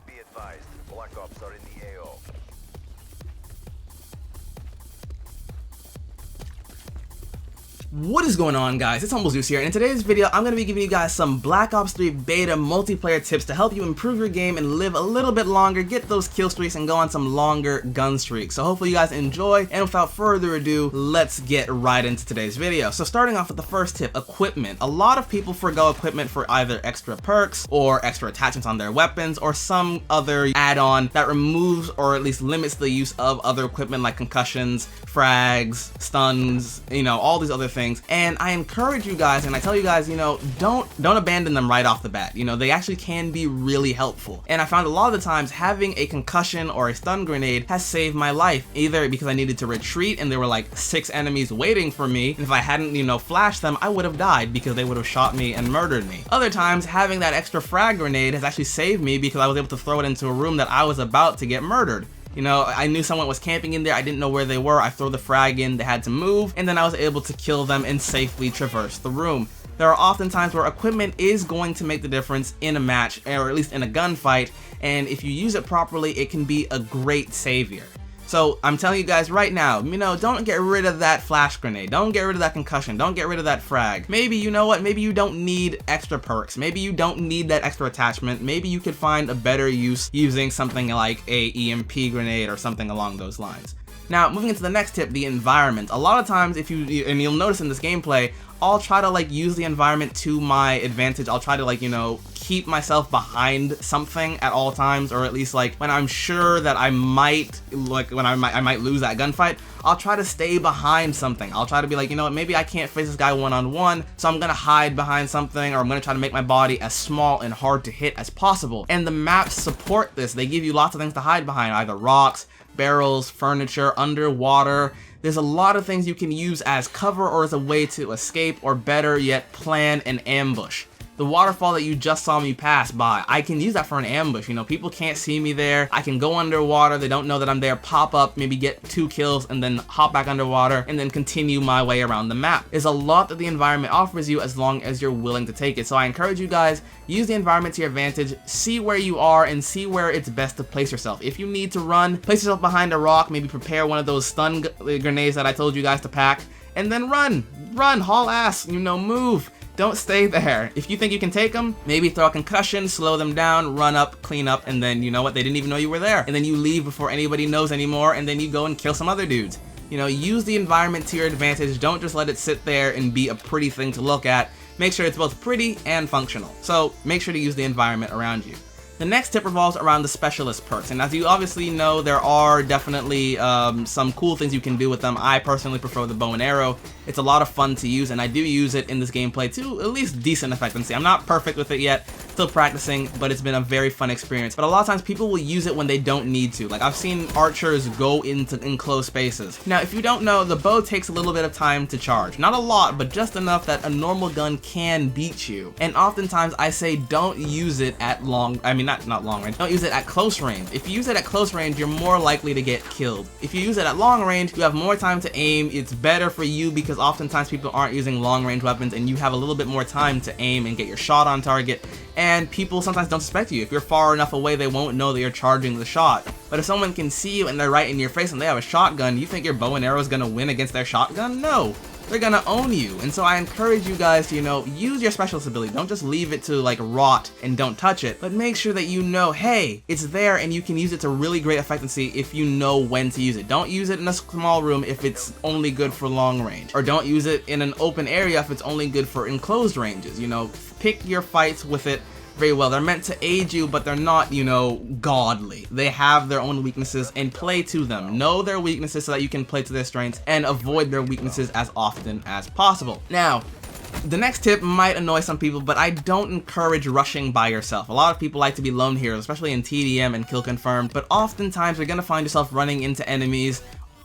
be advised. Black Ops are in the AO. What is going on, guys? It's HumbleZeus here, and in today's video I'm going to be giving you guys some Black Ops 3 beta multiplayer tips to help you improve your game and live a little bit longer, get those kill streaks, and go on some longer gun streaks. So hopefully you guys enjoy, and without further ado, let's get right into today's video. So starting off with the first tip, equipment. A lot of people forgo equipment for either extra perks or extra attachments on their weapons or some other add-on that removes or at least limits the use of other equipment like concussions, frags, stuns, all these other things. And I encourage you guys, and I tell you guys, don't abandon them right off the bat. They actually can be really helpful. And I found a lot of the times having a concussion or a stun grenade has saved my life, either because I needed to retreat and there were like 6 enemies waiting for me, and if I hadn't, flashed them, I would have died because they would have shot me and murdered me. Other times, having that extra frag grenade has actually saved me because I was able to throw it into a room that I was about to get murdered. I knew someone was camping in there, I didn't know where they were, I throw the frag in, they had to move, and then I was able to kill them and safely traverse the room. There are often times where equipment is going to make the difference in a match, or at least in a gunfight, and if you use it properly, it can be a great savior. So I'm telling you guys right now, don't get rid of that flash grenade, don't get rid of that concussion, don't get rid of that frag. Maybe, maybe you don't need extra perks, maybe you don't need that extra attachment, maybe you could find a better use using something like a EMP grenade or something along those lines. Now, moving into the next tip, the environment. A lot of times, and you'll notice in this gameplay, I'll try to use the environment to my advantage. I'll try to keep myself behind something at all times, or at least when I'm sure that I might, I might lose that gunfight, I'll try to stay behind something. I'll try to be like, maybe I can't face this guy one-on-one, so I'm gonna hide behind something, or I'm gonna try to make my body as small and hard to hit as possible. And the maps support this. They give you lots of things to hide behind, either rocks, barrels, furniture, underwater. There's a lot of things you can use as cover or as a way to escape, or better yet, plan an ambush. The waterfall that you just saw me pass by, I can use that for an ambush. People can't see me there. I can go underwater, they don't know that I'm there, pop up, maybe get 2 kills, and then hop back underwater, and then continue my way around the map. There's a lot that the environment offers you as long as you're willing to take it. So I encourage you guys, use the environment to your advantage, see where you are, and see where it's best to place yourself. If you need to run, place yourself behind a rock, maybe prepare one of those stun grenades that I told you guys to pack, and then run, haul ass, move. Don't stay there. If you think you can take them, maybe throw a concussion, slow them down, run up, clean up, and then you know what, they didn't even know you were there. And then you leave before anybody knows anymore, and then you go and kill some other dudes. Use the environment to your advantage. Don't just let it sit there and be a pretty thing to look at. Make sure it's both pretty and functional. So make sure to use the environment around you. The next tip revolves around the specialist perks, and as you obviously know, there are definitely some cool things you can do with them. I personally prefer the bow and arrow. It's a lot of fun to use, and I do use it in this gameplay to at least decent effectiveness. I'm not perfect with it yet, still practicing, but it's been a very fun experience. But a lot of times people will use it when they don't need to. I've seen archers go into enclosed spaces. Now, if you don't know, the bow takes a little bit of time to charge. Not a lot, but just enough that a normal gun can beat you. And oftentimes I say don't use it at not long range. Don't use it at close range. If you use it at close range, you're more likely to get killed. If you use it at long range, you have more time to aim. It's better for you because oftentimes people aren't using long range weapons, and you have a little bit more time to aim and get your shot on target. And people sometimes don't suspect you. If you're far enough away, they won't know that you're charging the shot. But if someone can see you and they're right in your face and they have a shotgun, you think your bow and arrow is gonna win against their shotgun? No. They're gonna own you. And so I encourage you guys to, use your specialist ability. Don't just leave it to rot and don't touch it, but make sure that hey, it's there and you can use it to really great effectiveness if you know when to use it. Don't use it in a small room if it's only good for long range, or don't use it in an open area if it's only good for enclosed ranges. Pick your fights with it very well. They're meant to aid you, but they're not, godly. They have their own weaknesses, and play to them. Know their weaknesses so that you can play to their strengths, and avoid their weaknesses as often as possible. Now, the next tip might annoy some people, but I don't encourage rushing by yourself. A lot of people like to be lone heroes, especially in TDM and Kill Confirmed, but oftentimes you're gonna find yourself running into enemies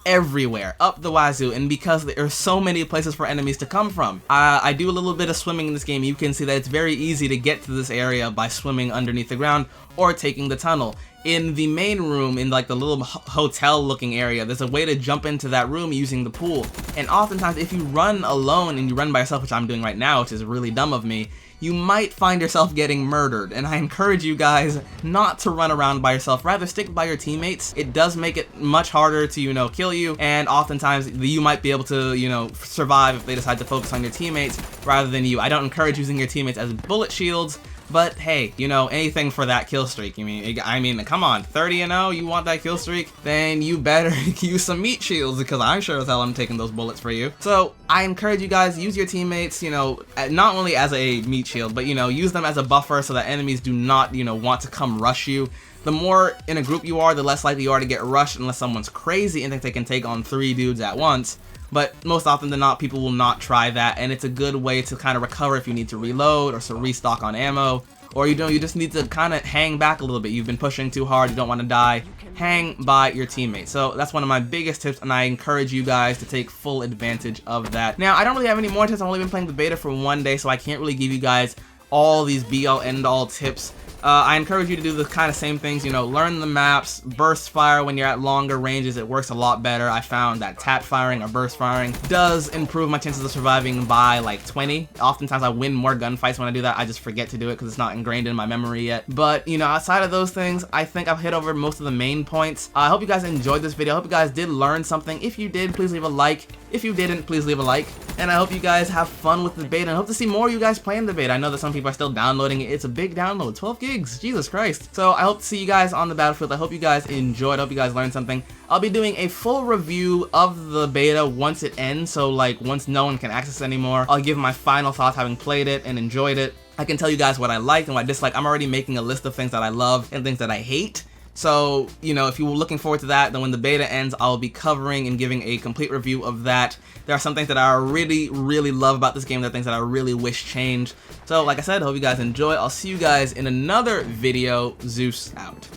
everywhere, up the wazoo, and because there are so many places for enemies to come from. I do a little bit of swimming in this game. You can see that it's very easy to get to this area by swimming underneath the ground or taking the tunnel. In the main room, in the little hotel looking area, there's a way to jump into that room using the pool. And oftentimes if you run alone and you run by yourself, which I'm doing right now, which is really dumb of me, you might find yourself getting murdered, and I encourage you guys not to run around by yourself. Rather stick by your teammates. It does make it much harder to, you know, kill you, and oftentimes you might be able to, you know, survive if they decide to focus on your teammates rather than you. I don't encourage using your teammates as bullet shields, but hey, you know, anything for that kill streak. I mean, come on, 30-0, you want that kill streak? Then you better use some meat shields, because I'm sure as hell I'm taking those bullets for you. So I encourage you guys, use your teammates, you know, not only as a meat shield, but, you know, use them as a buffer so that enemies do not, you know, want to come rush you. The more in a group you are, the less likely you are to get rushed unless someone's crazy and thinks they can take on 3 dudes at once. But most often than not, people will not try that, and it's a good way to kind of recover if you need to reload or to restock on ammo, or you just need to kind of hang back a little bit. You've been pushing too hard, you don't want to die. Hang by your teammates. So that's one of my biggest tips, and I encourage you guys to take full advantage of that. Now, I don't really have any more tips. I've only been playing the beta for 1 day, so I can't really give you guys all these be-all, end-all tips. I encourage you to do the kind of same things, you know, learn the maps, burst fire when you're at longer ranges. It works a lot better. I found that tap firing or burst firing does improve my chances of surviving by like 20. Oftentimes I win more gunfights when I do that. I just forget to do it because it's not ingrained in my memory yet. But, you know, outside of those things, I think I've hit over most of the main points. I hope you guys enjoyed this video. I hope you guys did learn something. If you did, please leave a like. If you didn't, please leave a like. And I hope you guys have fun with the beta, and I hope to see more of you guys playing the beta. I know that some people are still downloading it. It's a big download, 12 gigs, Jesus Christ. So I hope to see you guys on the battlefield. I hope you guys enjoyed. I hope you guys learned something. I'll be doing a full review of the beta once it ends, so like once no one can access it anymore. I'll give my final thoughts having played it and enjoyed it. I can tell you guys what I liked and what I disliked. I'm already making a list of things that I love and things that I hate. So, you know, if you were looking forward to that, then when the beta ends, I'll be covering and giving a complete review of that. There are some things that I really, really love about this game. There are things that I really wish changed. So, like I said, I hope you guys enjoy. I'll see you guys in another video. Zeus out.